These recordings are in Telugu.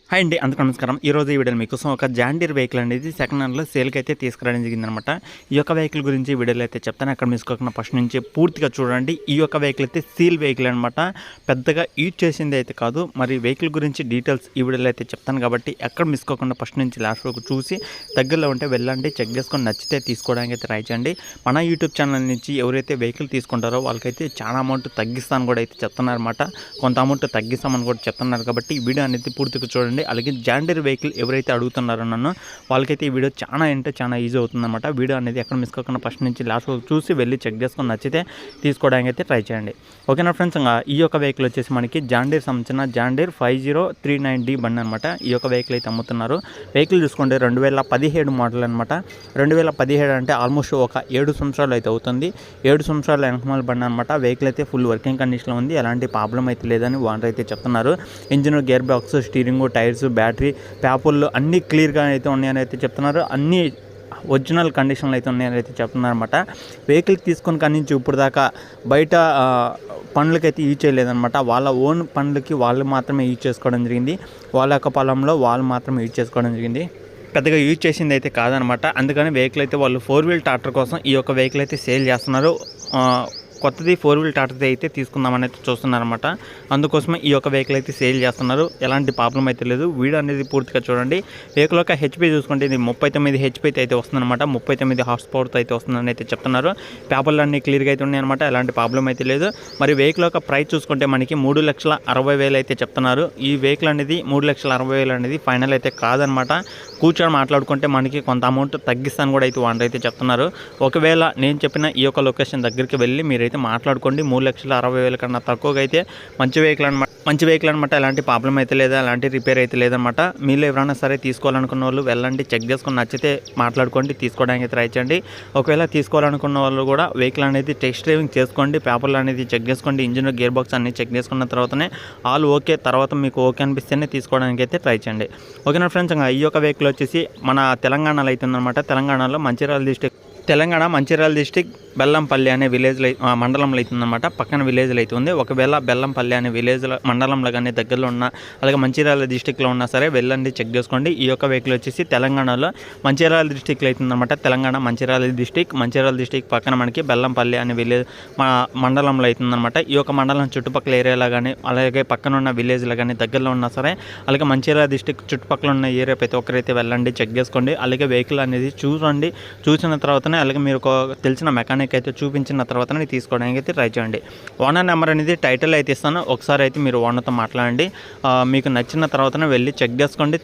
హాయ్ అండి, అందుకు నమస్కారం. ఈరోజు ఈ వీడియోలో మీకోసం ఒక జాండీర్ వెహికల్ అనేది సెకండ్ హ్యాండ్లో సేల్కి అయితే తీసుకురావడం జరిగిందనమాట. ఈ యొక్క వెహికల్ గురించి వీడియోలో అయితే చెప్తాను. అక్కడ మిసుకోకుండా ఫస్ట్ నుంచి పూర్తిగా చూడండి. ఈ యొక్క వెహికల్ అయితే సీల్ వెహికల్ అనమాట. పెద్దగా యూజ్ చేసింది అయితే కాదు. మరి వెహికల్ గురించి డీటెయిల్స్ ఈ వీడియోలో అయితే చెప్తాను కాబట్టి ఎక్కడ మిసుకోకుండా ఫస్ట్ నుంచి లాస్ట్ వరకు చూసి దగ్గరలో ఉంటే వెళ్ళండి, చెక్ చేసుకొని నచ్చితే తీసుకోవడానికి అయితే ట్రై చేయండి. మన యూట్యూబ్ ఛానల్ నుంచి ఎవరైతే వెహికల్ తీసుకుంటారో వాళ్ళకైతే చాలా అమౌంట్ తగ్గిస్తాను కూడా అయితే చెప్తున్నారన్నమాట. కొంత అమౌంట్ తగ్గిస్తామని కూడా చెప్తున్నారు కాబట్టి ఈ వీడియో అనేది పూర్తిగా చూడండి. అలాగే జాండీర్ వెహికల్ ఎవరైతే అడుగుతున్నారో నన్ను వాళ్ళకైతే ఈ వీడియో చాలా అంటే చాలా ఈజీ అవుతుందన్నమాట. వీడియో అనేది ఎక్కడ మిస్ కాకుండా ఫస్ట్ నుంచి లాస్ట్ వరకు చూసి వెళ్ళి చెక్ చేసుకొని నచ్చితే తీసుకోవడానికి అయితే ట్రై చేయండి. ఓకేనా ఫ్రెండ్స్, ఈ యొక్క వెహికల్ వచ్చేసి మనకి జాండీర్ సంబంధించిన జాండీర్ 5039D బండి అనమాట. ఈ యొక్క వెహికల్ అయితే అమ్ముతున్నారు. వెహికల్ చూసుకుంటే 2017 మోడల్ అనమాట. 2017 అంటే ఆల్మోస్ట్ ఒక 7 సంవత్సరాలు అయితే అవుతుంది. 7 సంవత్సరాల వెనకమాల బండి అనమాట. వెహికల్ అయితే ఫుల్ వర్కింగ్ కండిషన్లో ఉంది. ఎలాంటి ప్రాబ్లం అయితే లేదని వాళ్ళు అయితే చెప్తున్నారు. Engine, gear box, steering, tyres, battery, పేపర్లు అన్నీ క్లియర్గా అయితే ఉన్నాయని అయితే చెప్తున్నారు. అన్నీ ఒరిజినల్ కండిషన్లో అయితే ఉన్నాయని అయితే చెప్తున్నారు అనమాట. వెహికల్ తీసుకొని కానీ నుంచి ఇప్పుడు దాకా బయట పనులకైతే యూజ్ చేయలేదన్నమాట. వాళ్ళ ఓన్ పనులకి వాళ్ళు మాత్రమే యూజ్ చేసుకోవడం జరిగింది. వాళ్ళ యొక్క పొలంలో వాళ్ళు మాత్రమే యూజ్ చేసుకోవడం జరిగింది. పెద్దగా యూజ్ చేసింది అయితే కాదనమాట. అందుకని వెహికల్ అయితే వాళ్ళు 4 వీల్ ట్రాక్టర్ కోసం ఈ యొక్క వెహికల్ అయితే సేల్ చేస్తున్నారు. కొత్తది 4 వీల్ ట్రాక్టర్ అయితే తీసుకుందామని అయితే చూస్తున్నారన్నమాట. అందుకోసమే ఈ యొక్క వెహికల్ అయితే సేల్ చేస్తున్నారు. ఎలాంటి ప్రాబ్లం అయితే లేదు. వీడియో అనేది పూర్తిగా చూడండి. వెహికల్ యొక్క హెచ్పీ చూసుకుంటే ఇది 39 హెచ్పీ అయితే వస్తుందన్నమాట. 39 హార్స్ పవర్తో అయితే వస్తుందని అయితే చెప్తున్నారు. పేపర్లు అన్నీ క్లియర్గా అయితే ఉన్నాయన్నమాట. ఎలాంటి ప్రాబ్లం అయితే లేదు. మరి వెహికల్ యొక్క ప్రైస్ చూసుకుంటే మనకి 3,60,000 అయితే చెప్తున్నారు. ఈ వెహికల్ అనేది 3,60,000 అనేది ఫైనల్ అయితే కాదనమాట. కూర్చొని మాట్లాడుకుంటే మనకి కొంత అమౌంట్ తగ్గిస్తాను కూడా అయితే వాళ్ళు అయితే చెప్తున్నారు. ఒకవేళ నేను చెప్పిన ఈ యొక్క లొకేషన్ దగ్గరికి వెళ్ళి మీరైతే మాట్లాడుకోండి. 3,60,000 కన్నా తక్కువగా అయితే మంచి వెహికల్ అనమాట. ఎలాంటి ప్రాబ్లం అయితే లేదా, ఎలాంటి రిపేర్ అయితే లేదనమాట. మీరు ఎవరైనా సరే తీసుకోవాలనుకున్న వాళ్ళు వెళ్ళండి, చెక్ చేసుకుని నచ్చితే మాట్లాడుకోండి, తీసుకోవడానికి ట్రై చేయండి. ఒకవేళ తీసుకోవాలనుకున్న వాళ్ళు కూడా వెహికల్ అనేది టెస్ట్ డ్రైవింగ్ చేసుకోండి, పేపర్లు అనేది చెక్ చేసుకోండి, ఇంజిన్, గేర్ బాక్స్ అన్ని చెక్ చేసుకున్న తర్వాతనే ఆల్ ఓకే, తర్వాత మీకు ఓకే అనిపిస్తేనే తీసుకోవడానికి అయితే ట్రై చేయండి. ఓకేనా ఫ్రెండ్స్, ఈ యొక్క వెహికల్ వచ్చేసి మన తెలంగాణలో అవుతుందన్నమాట. తెలంగాణలో మంచిర్యాల డిస్టిక్ బెల్లంపల్లి అనే మండలంలో అవుతుందన్నమాట. పక్కన విలేజ్లో అయితే ఉంది. ఒకవేళ బెల్లంపల్లి అనే మండలంలో కానీ దగ్గరలో ఉన్న, అలాగే మంచిర్యాల డిస్టిక్లో ఉన్నా సరే వెళ్ళండి, చెక్ చేసుకోండి. ఈ యొక్క వెహికల్ వచ్చేసి తెలంగాణలో మంచిర్యాల డిస్టిక్లో అవుతుందన్నమాట. తెలంగాణ మంచిర్యాల డిస్టిక్ పక్కన మనకి బెల్లంపల్లి అనే మండలంలో అవుతుందన్నమాట. ఈ యొక్క మండలం చుట్టుపక్కల ఏరియాలో కానీ, అలాగే పక్కన ఉన్న విలేజ్లో కానీ దగ్గరలో ఉన్నా సరే, అలాగే మంచిర్యాల డిస్టిక్ చుట్టుపక్కల ఉన్న ఏరియా ప్రతి ఒక్కరైతే వెళ్ళండి, చెక్ చేసుకోండి. అలాగే వెహికల్ అనేది చూడండి. చూసిన తర్వాతనే అలాగే మీరు తెలిసిన మెకానిక్ అయితే చూపించిన తర్వాతనే తీసుకోవడానికి అయితే ట్రై చేయండి. ఓనర్ నెంబర్ అనేది టైటిల్ అయితే ఇస్తాను. ఒకసారి అయితే మీరు ఓనర్తో మాట్లాడండి. మీకు నచ్చిన తర్వాతనే వెళ్ళి చెక్ చేసుకోండి.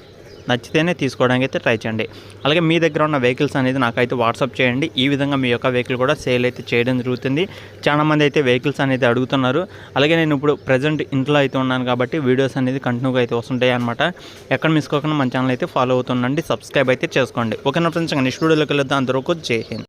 నచ్చితేనే తీసుకోవడానికి అయితే ట్రై చేయండి. అలాగే మీ దగ్గర ఉన్న వెహికల్స్ అనేది నాకైతే వాట్సాప్ చేయండి. ఈ విధంగా మీ యొక్క వెహికల్ కూడా సేల్ అయితే చేయడం జరుగుతుంది. చాలామంది అయితే వెహికల్స్ అనేది అడుగుతున్నారు. అలాగే నేను ఇప్పుడు ప్రజెంట్ ఇంట్లో అయితే ఉన్నాను కాబట్టి వీడియోస్ అనేది కంటిన్యూగా అయితే వస్తుంటాయి అనమాట. ఎక్కడ మిస్ కాకుండా మన ఛానల్ అయితే ఫాలో అవుతుండండి, సబ్స్క్రైబ్ అయితే చేసుకోండి. ఓకేనా ఫ్రెండ్స్, నెక్స్ట్ వీడియోలోకి వెళ్దాం. అందరూ జై హింద్.